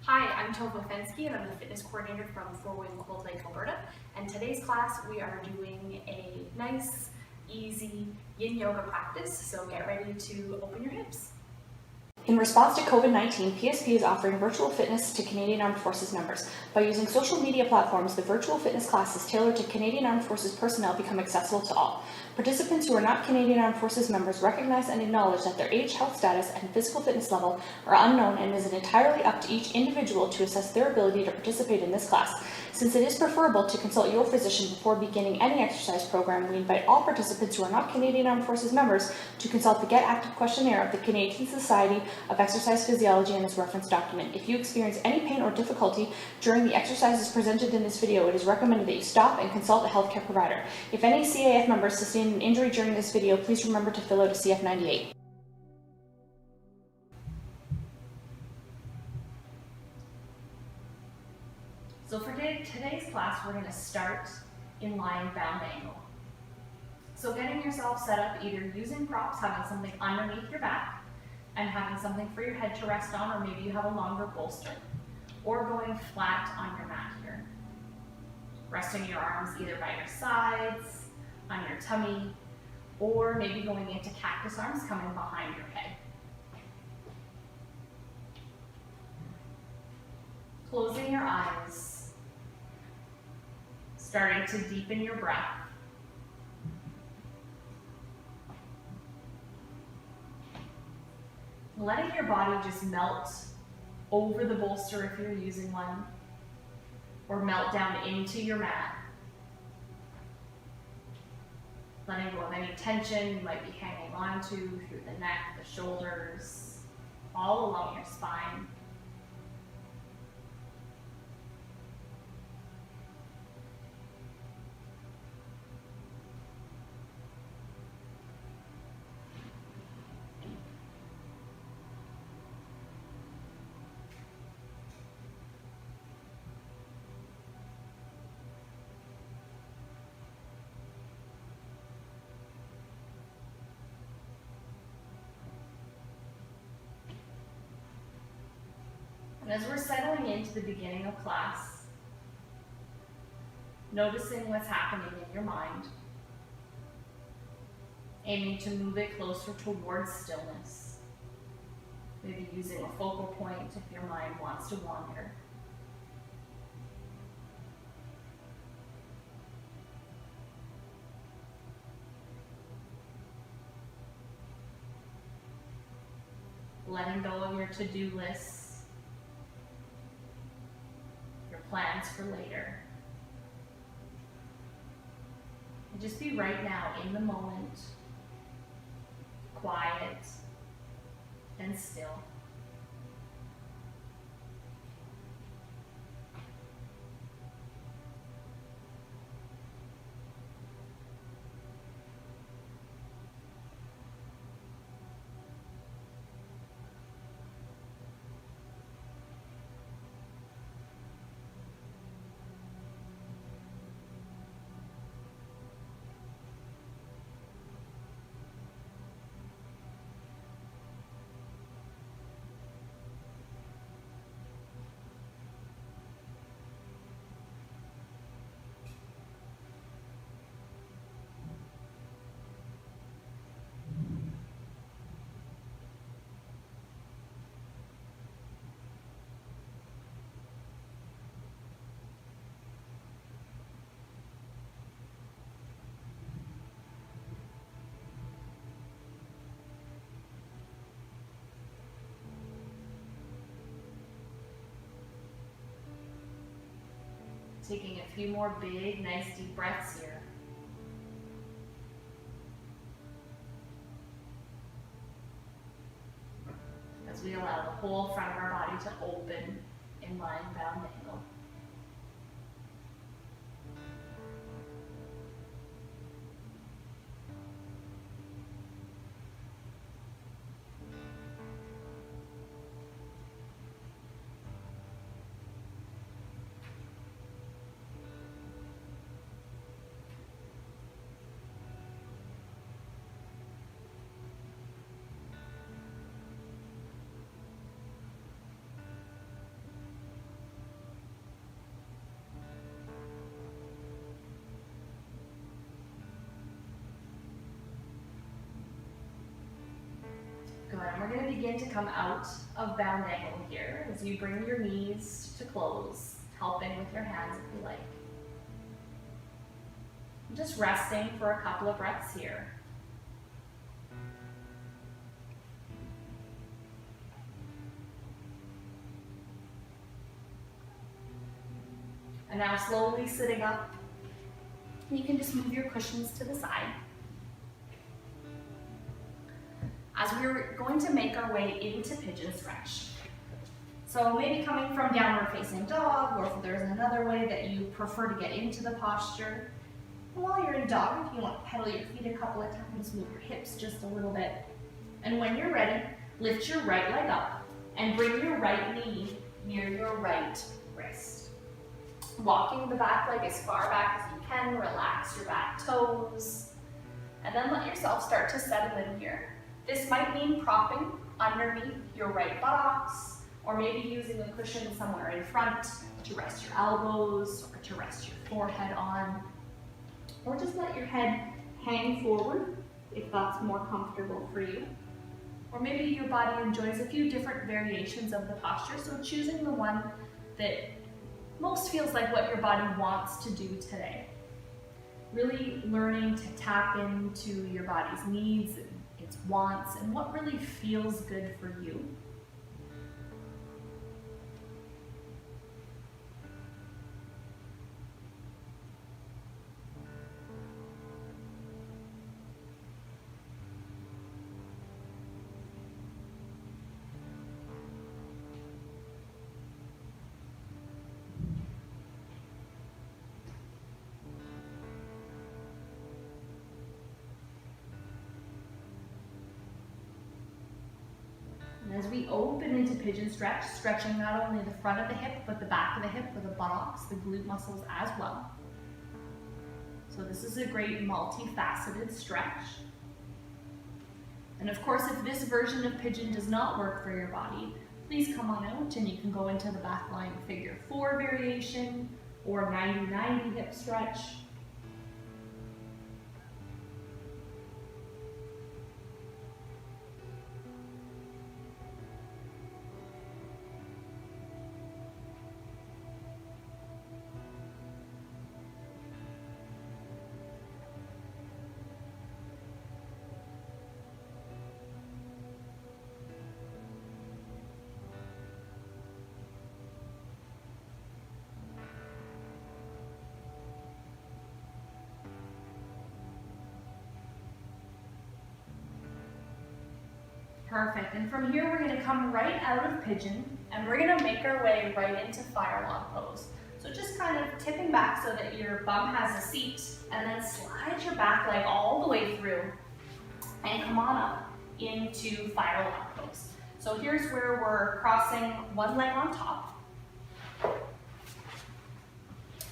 Hi, I'm Tovah and I'm the fitness coordinator from Fort William, Cold Lake, Alberta. And today's class we are doing a nice, easy Yin Yoga practice, so get ready to open your hips. In response to COVID-19, PSP is offering virtual fitness to Canadian Armed Forces members. By using social media platforms, the virtual fitness classes tailored to Canadian Armed Forces personnel become accessible to all. Participants who are not Canadian Armed Forces members recognize and acknowledge that their age, health status, and physical fitness level are unknown, and it is entirely up to each individual to assess their ability to participate in this class. Since it is preferable to consult your physician before beginning any exercise program, we invite all participants who are not Canadian Armed Forces members to consult the Get Active Questionnaire of the Canadian Society of Exercise Physiology and its reference document. If you experience any pain or difficulty during the exercises presented in this video, it is recommended that you stop and consult a healthcare provider. If any CAF members sustain an injury during this video, please remember to fill out a CF98. So for today's class, we're going to start in lying bound angle. So getting yourself set up either using props, having something underneath your back, and having something for your head to rest on, or maybe you have a longer bolster, or going flat on your mat here. Resting your arms either by your sides, on your tummy, or maybe going into cactus arms coming behind your head. Closing your eyes, starting to deepen your breath. Letting your body just melt over the bolster if you're using one, or melt down into your mat. Letting go of any tension you might be hanging on to through the neck, the shoulders, all along your spine. And as we're settling into the beginning of class, noticing what's happening in your mind, aiming to move it closer towards stillness, maybe using a focal point if your mind wants to wander. Letting go of your to-do lists, your plans for later. And just be right now in the moment, quiet and still. Taking a few more big, nice deep breaths here. As we allow the whole front of our body to open in lying bound angle. begin to come out of bound angle here as you bring your knees to close, helping with your hands if you like. Just resting for a couple of breaths here. And now slowly sitting up, you can just move your cushions to the side. As we're going to make our way into pigeon stretch. So maybe coming from downward facing dog, or if there's another way that you prefer to get into the posture. And while you're in dog, if you want to pedal your feet a couple of times, move your hips just a little bit. And when you're ready, lift your right leg up and bring your right knee near your right wrist. Walking the back leg as far back as you can, relax your back toes, and then let yourself start to settle in here. This might mean propping underneath your right buttocks, or maybe using a cushion somewhere in front to rest your elbows, or to rest your forehead on, or just let your head hang forward if that's more comfortable for you. Or maybe your body enjoys a few different variations of the posture, so choosing the one that most feels like what your body wants to do today. Really learning to tap into your body's needs, its wants, and what really feels good for you. As we open into pigeon stretch, stretching not only the front of the hip, but the back of the hip, or the buttocks, the glute muscles as well. So this is a great multifaceted stretch. And of course, if this version of pigeon does not work for your body, please come on out and you can go into the back lying figure 4 variation or 90-90 hip stretch. Perfect, and from here we're going to come right out of pigeon and we're going to make our way right into fire log pose. So just kind of tipping back so that your bum has a seat, and then slide your back leg all the way through and come on up into fire log pose. So here's where we're crossing one leg on top.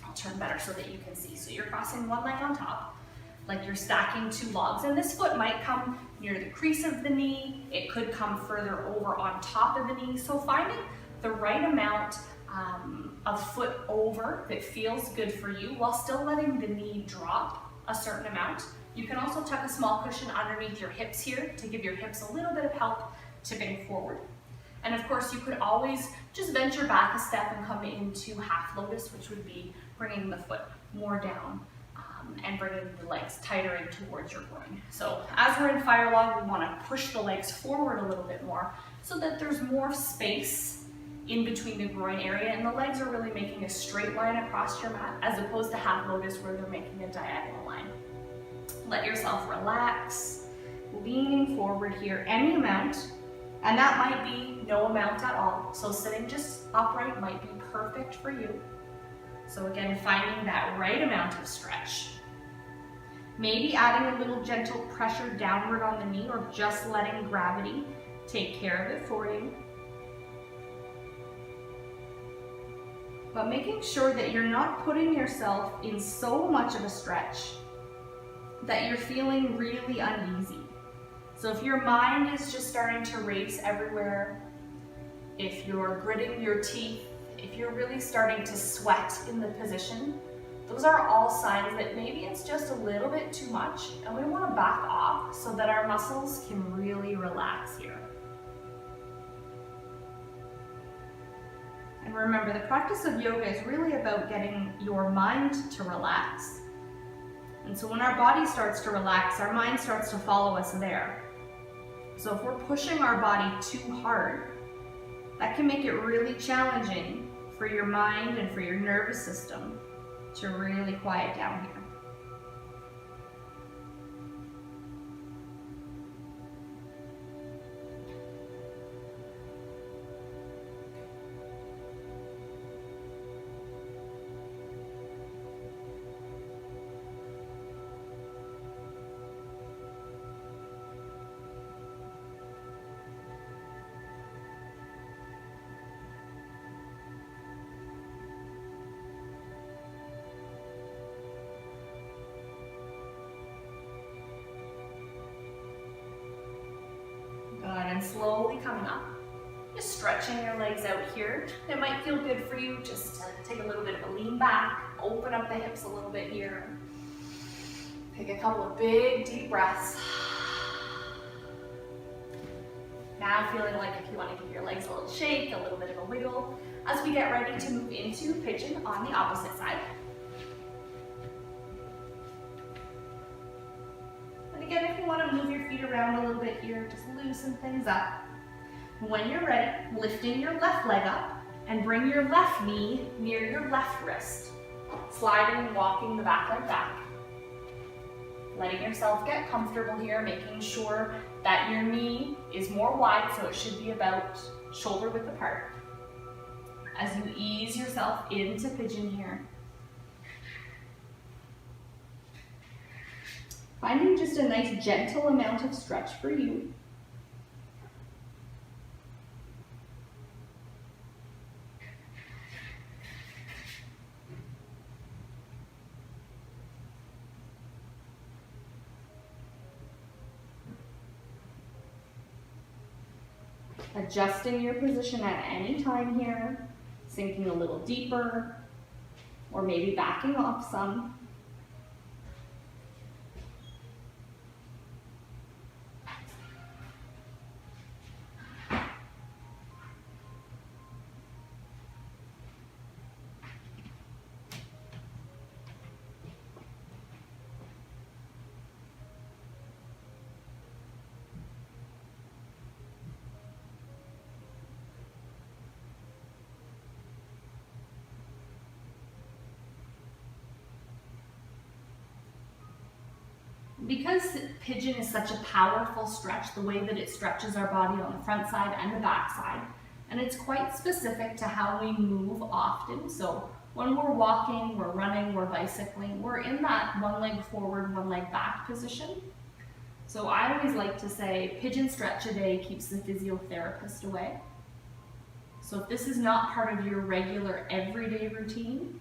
I'll turn better so that you can see. So you're crossing one leg on top, like you're stacking 2 logs, and this foot might come near the crease of the knee. It could come further over on top of the knee. So finding the right amount of foot over that feels good for you while still letting the knee drop a certain amount. You can also tuck a small cushion underneath your hips here to give your hips a little bit of help tipping forward. And of course, you could always just venture back a step and come into half lotus, which would be bringing the foot more down and bringing the legs tighter in towards your groin. So as we're in fire log, we want to push the legs forward a little bit more so that there's more space in between the groin area, and the legs are really making a straight line across your mat as opposed to half lotus where they're making a diagonal line. Let yourself relax, leaning forward here any amount, and that might be no amount at all. So sitting just upright might be perfect for you. So again, finding that right amount of stretch. Maybe adding a little gentle pressure downward on the knee, or just letting gravity take care of it for you. But making sure that you're not putting yourself in so much of a stretch that you're feeling really uneasy. So if your mind is just starting to race everywhere, if you're gritting your teeth, if you're really starting to sweat in the position, those are all signs that maybe it's just a little bit too much, and we want to back off so that our muscles can really relax here. And remember, the practice of yoga is really about getting your mind to relax. And so when our body starts to relax, our mind starts to follow us there. So if we're pushing our body too hard, that can make it really challenging for your mind and for your nervous system to really quiet down here. Good, and slowly coming up. Just stretching your legs out here. It might feel good for you just to take a little bit of a lean back, open up the hips a little bit here. Take a couple of big, deep breaths. Now feeling like if you want to give your legs a little shake, a little bit of a wiggle, as we get ready to move into pigeon on the opposite side. And again, if you want to move your feet around a little bit here, just loosen things up. When you're ready, lifting your left leg up and bring your left knee near your left wrist. Sliding and walking the back leg back. Letting yourself get comfortable here, making sure that your knee is more wide, so it should be about shoulder width apart. As you ease yourself into pigeon here. Finding just a nice gentle amount of stretch for you. Adjusting your position at any time here, sinking a little deeper, or maybe backing off some. Because pigeon is such a powerful stretch, the way that it stretches our body on the front side and the back side, and it's quite specific to how we move often. So when we're walking, we're running, we're bicycling, we're in that one leg forward, one leg back position. So I always like to say pigeon stretch a day keeps the physiotherapist away. So if this is not part of your regular everyday routine,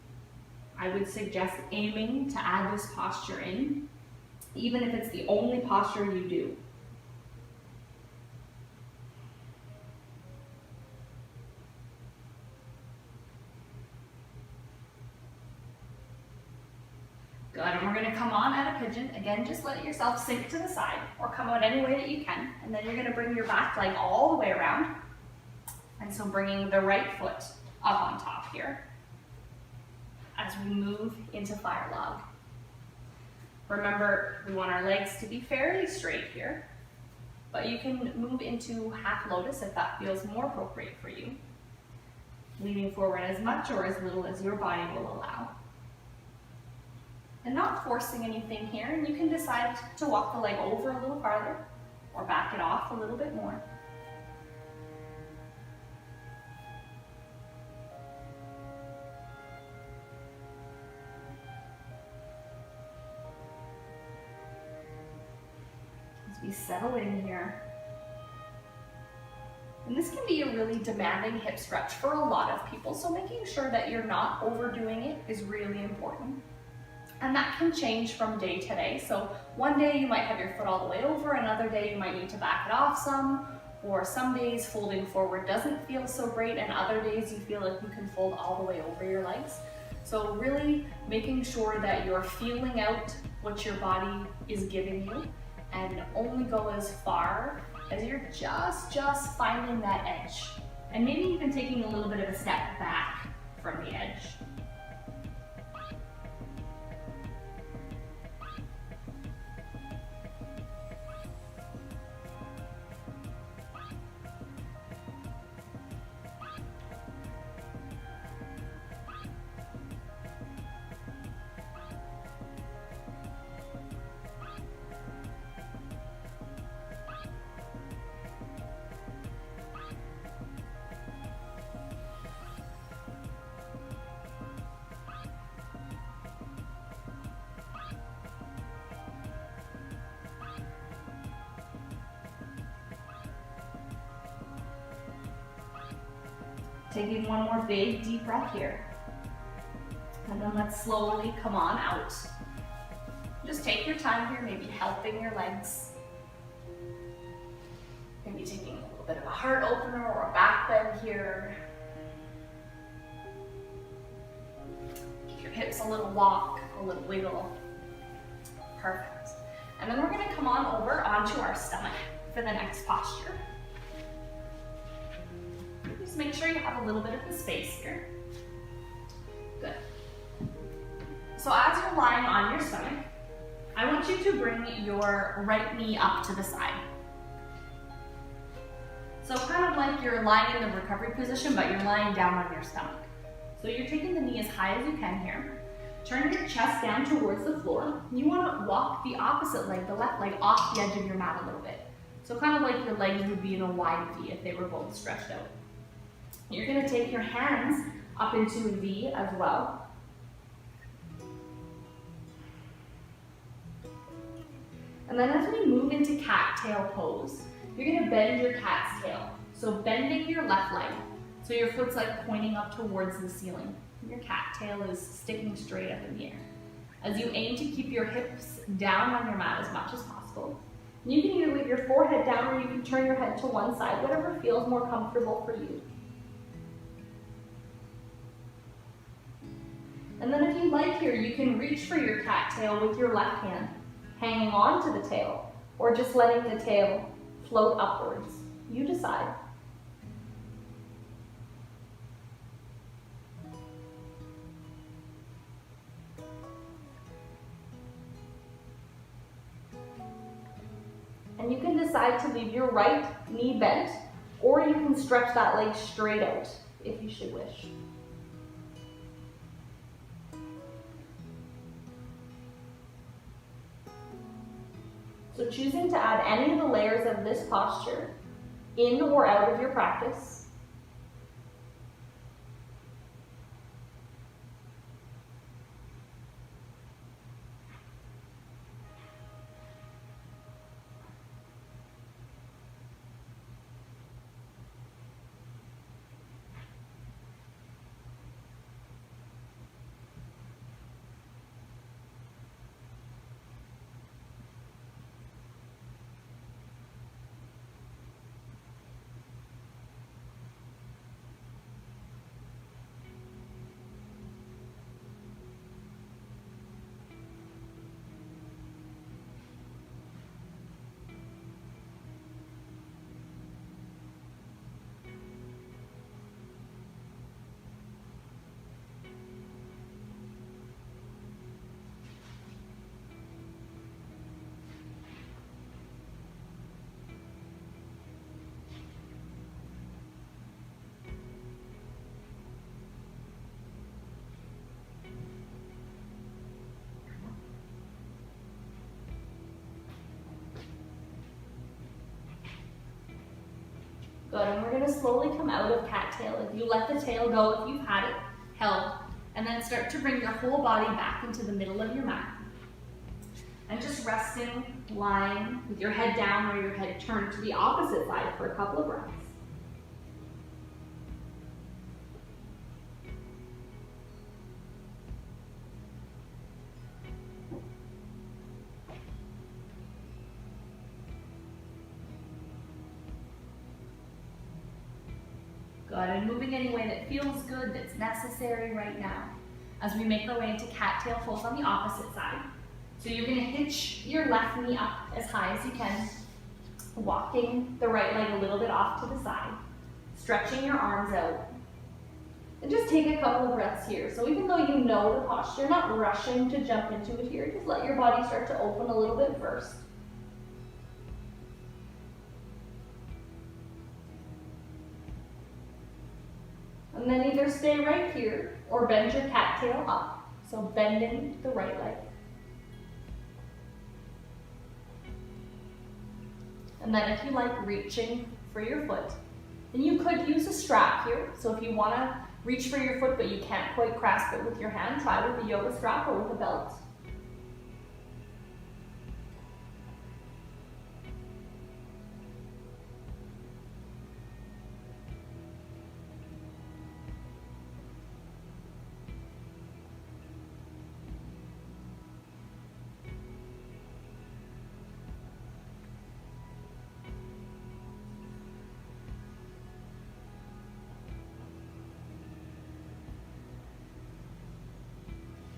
I would suggest aiming to add this posture in, even if it's the only posture you do. Good, and we're gonna come on at a pigeon. Again, just let yourself sink to the side or come out any way that you can. And then you're gonna bring your back leg all the way around. And so bringing the right foot up on top here as we move into fire log. Remember, we want our legs to be fairly straight here, but you can move into half lotus if that feels more appropriate for you. Leaning forward as much or as little as your body will allow. And not forcing anything here, and you can decide to walk the leg over a little farther or back it off a little bit more. We settle in here. And this can be a really demanding hip stretch for a lot of people, so making sure that you're not overdoing it is really important. And that can change from day to day. So one day you might have your foot all the way over, another day you might need to back it off some, or some days folding forward doesn't feel so great, and other days you feel like you can fold all the way over your legs. So really making sure that you're feeling out what your body is giving you, and only go as far as you're just finding that edge. And maybe even taking a little bit of a step back from the edge. Taking one more big deep breath here. And then let's slowly come on out. Just take your time here, maybe helping your legs. Maybe taking a little bit of a heart opener or a back bend here. Give your hips a little walk, a little wiggle. Perfect. And then we're gonna come on over onto our stomach for the next posture. Just make sure you have a little bit of the space here. Good. So as you're lying on your stomach, I want you to bring your right knee up to the side. So kind of like you're lying in the recovery position, but you're lying down on your stomach. So you're taking the knee as high as you can here. Turn your chest down towards the floor. You want to walk the opposite leg, the left leg, off the edge of your mat a little bit. So kind of like your legs would be in a wide V if they were both stretched out. You're going to take your hands up into a V as well. And then as we move into cat-tail pose, you're going to bend your cat's tail. So bending your left leg, so your foot's like pointing up towards the ceiling. Your cat tail is sticking straight up in the air. As you aim to keep your hips down on your mat as much as possible. You can either leave your forehead down or you can turn your head to one side, whatever feels more comfortable for you. And then if you like here, you can reach for your cat tail with your left hand, hanging on to the tail, or just letting the tail float upwards. You decide. And you can decide to leave your right knee bent, or you can stretch that leg straight out if you should wish. So choosing to add any of the layers of this posture in or out of your practice. Good, and we're going to slowly come out of cattail. If you let the tail go, if you've had it held, and then start to bring your whole body back into the middle of your mat. And just resting, lying with your head down or your head turned to the opposite side for a couple of breaths. Good, and moving any way that feels good, that's necessary right now. As we make our way into cattail pose on the opposite side. So you're gonna hitch your left knee up as high as you can, walking the right leg a little bit off to the side. stretching your arms out. And just take a couple of breaths here. So even though you know the posture, you're not rushing to jump into it here. Just let your body start to open a little bit first. And then either stay right here or bend your cattail up. So bending the right leg. And then if you like reaching for your foot, then you could use a strap here. So if you want to reach for your foot but you can't quite grasp it with your hand, try with a yoga strap or with a belt.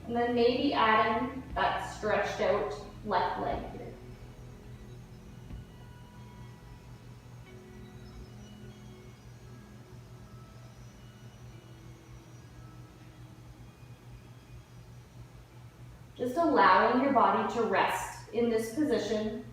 And then maybe adding that stretched out left leg here. Just allowing your body to rest in this position.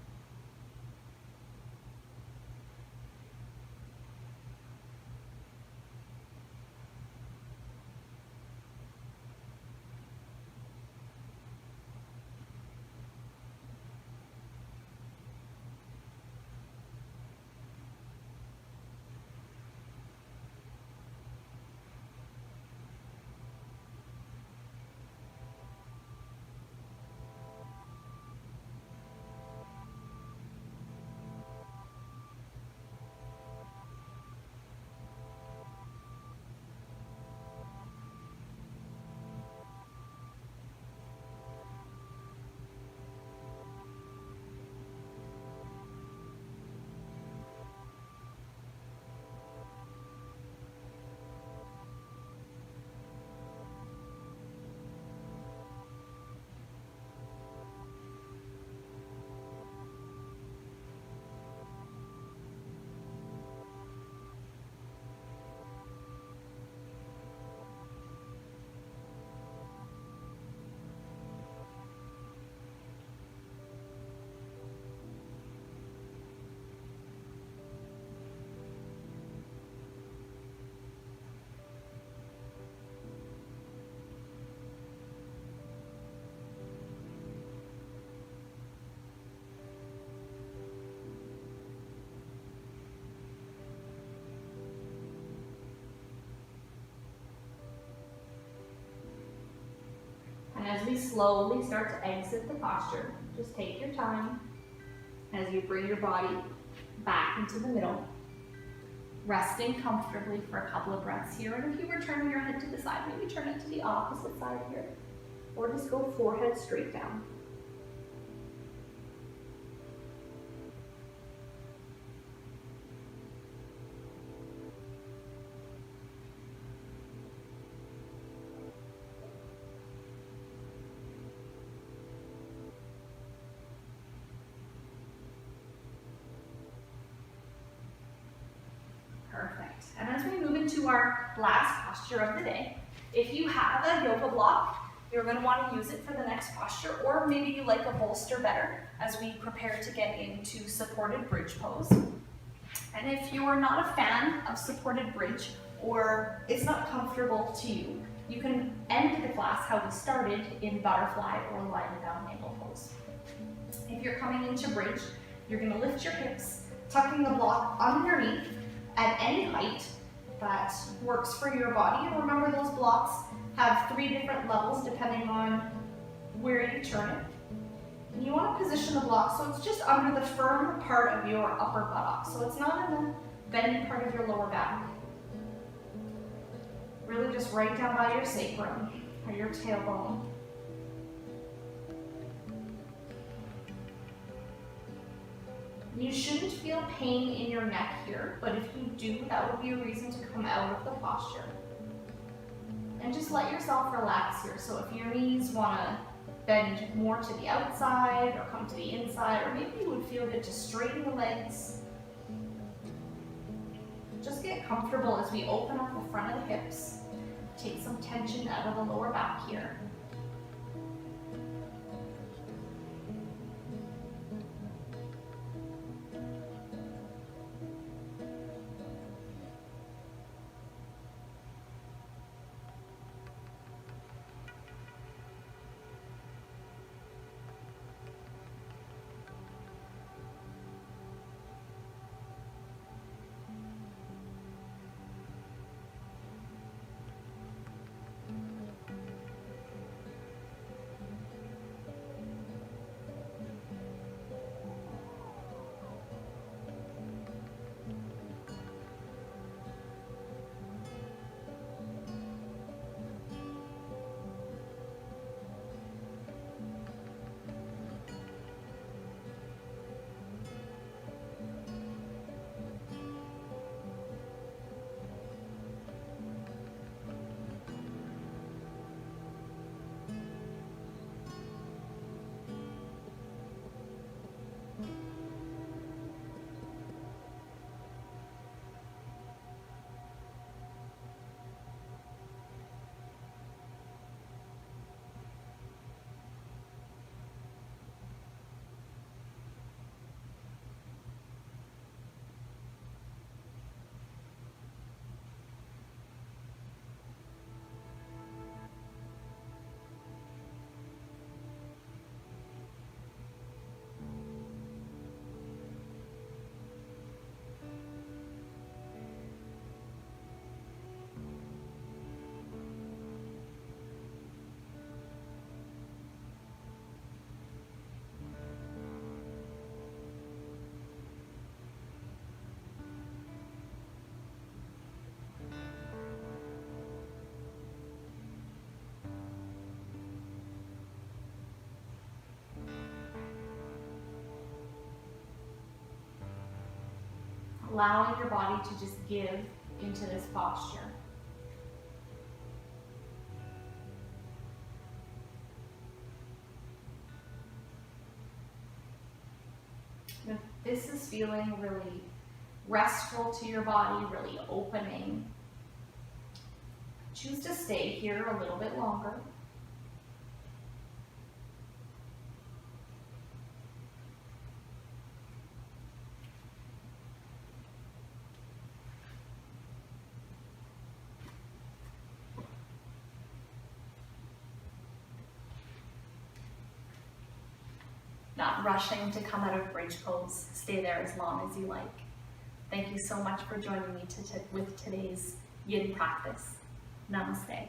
And as we slowly start to exit the posture, just take your time as you bring your body back into the middle, resting comfortably for a couple of breaths here. And if you were turning your head to the side, maybe turn it to the opposite side here, or just go forehead straight down. Perfect. And as we move into our last posture of the day, if you have a yoga block, you're going to want to use it for the next posture, or maybe you like a bolster better as we prepare to get into supported bridge pose. And if you're not a fan of supported bridge, or it's not comfortable to you, you can end the class how we started in butterfly or lying down angle pose. If you're coming into bridge, you're going to lift your hips, tucking the block underneath at any height that works for your body. And remember, those blocks have 3 different levels depending on where you turn it. And you want to position the block so it's just under the firm part of your upper buttocks. So it's not in the bendy part of your lower back. Really just right down by your sacrum or your tailbone. You shouldn't feel pain in your neck here, but if you do, that would be a reason to come out of the posture. And just let yourself relax here. So if your knees want to bend more to the outside or come to the inside, or maybe you would feel good to straighten the legs. Just get comfortable as we open up the front of the hips. Take some tension out of the lower back here. Allowing your body to just give into this posture. If this is feeling really restful to your body, really opening, choose to stay here a little bit longer. Not rushing to come out of bridge pose. Stay there as long as you like. Thank you so much for joining me with today's Yin practice. Namaste.